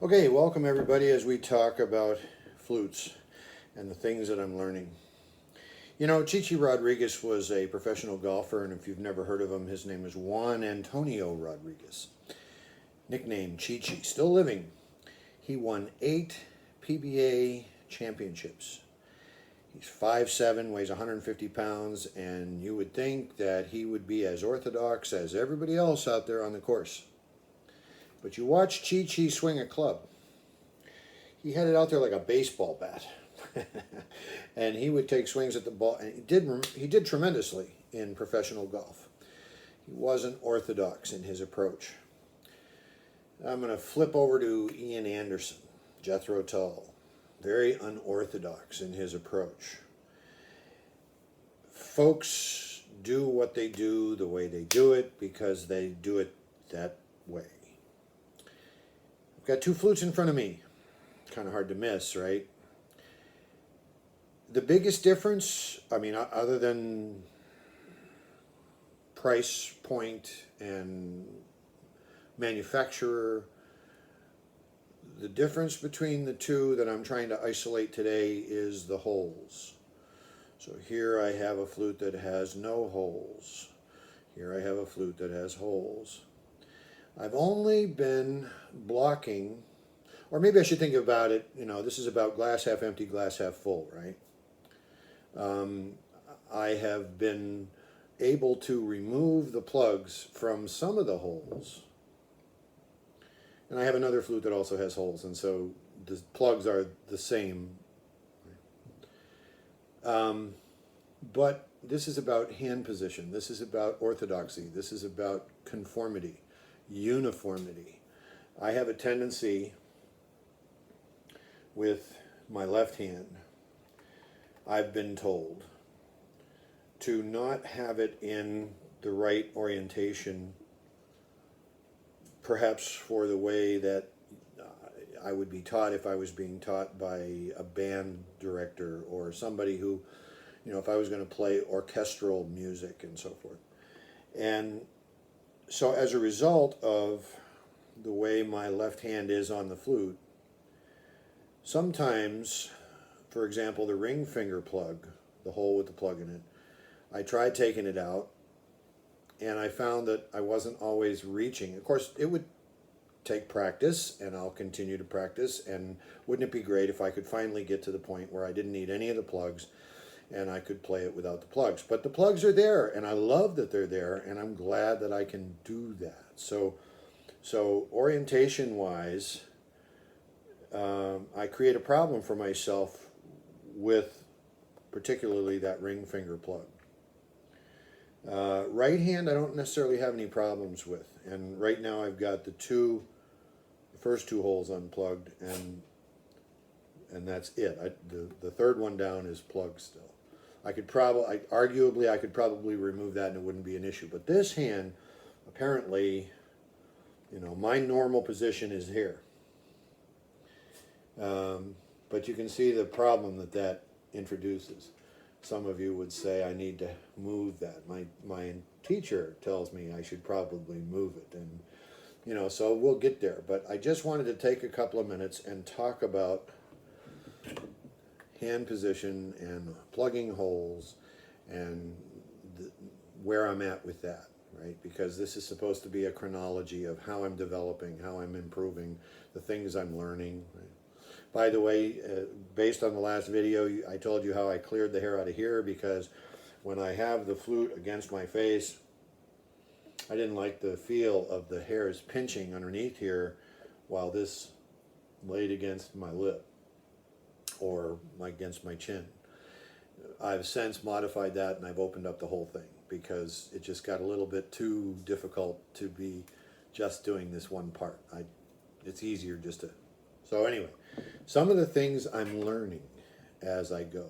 Okay, welcome everybody as we talk about flutes and the things that I'm learning. You know, Chichi Rodriguez was a professional golfer, and if you've never heard of him, his name is Juan Antonio Rodriguez, nicknamed Chichi, still living. He won 8 PBA championships. He's 5'7", weighs 150 pounds, and you would think that he would be as orthodox as everybody else out there on the course. But you watch Chi-Chi swing a club. He had it out there like a baseball bat. And he would take swings at the ball, and he did tremendously in professional golf. He wasn't orthodox in his approach. I'm going to flip over to Ian Anderson, Jethro Tull. Very unorthodox in his approach. Folks do what they do the way they do it because they do it that way. I've got 2 flutes in front of me. Kind of hard to miss, right? The biggest difference, I mean, other than price point and manufacturer, the difference between the two that I'm trying to isolate today is the holes. So here I have a flute that has no holes. Here I have a flute that has holes. I've only been blocking, or maybe I should think about it, you know, this is about glass half empty, glass half full, right? I have been able to remove the plugs from some of the holes. And I have another flute that also has holes, and so the plugs are the same. But this is about hand position. This is about orthodoxy. This is about conformity, uniformity. I have a tendency with my left hand, I've been told, to not have it in the right orientation, perhaps for the way that I would be taught if I was being taught by a band director or somebody who, you know, if I was going to play orchestral music and so forth. And so as a result of the way my left hand is on the flute, sometimes, for example, the ring finger plug, the hole with the plug in it, I tried taking it out, and I found that I wasn't always reaching. Of course, it would take practice, and I'll continue to practice, and wouldn't it be great if I could finally get to the point where I didn't need any of the plugs, and I could play it without the plugs. But the plugs are there, and I love that they're there, and I'm glad that I can do that. So orientation-wise, I create a problem for myself with particularly that ring finger plug. Right hand I don't necessarily have any problems with, and right now I've got the first two holes unplugged, and that's it. The third one down is plugged still. Arguably I could probably remove that and it wouldn't be an issue, but this hand, apparently, you know, my normal position is here. But you can see the problem that introduces. Some of you would say I need to move that. My teacher tells me I should probably move it, and you know, so we'll get there. But I just wanted to take a couple of minutes and talk about hand position and plugging holes and where I'm at with that, right? Because this is supposed to be a chronology of how I'm developing, how I'm improving, the things I'm learning, right? By the way, based on the last video, I told you how I cleared the hair out of here because when I have the flute against my face, I didn't like the feel of the hairs pinching underneath here while this laid against my lip or against my chin. I've since modified that and I've opened up the whole thing because it just got a little bit too difficult to be just doing this one part. It's easier just to... So anyway, some of the things I'm learning as I go.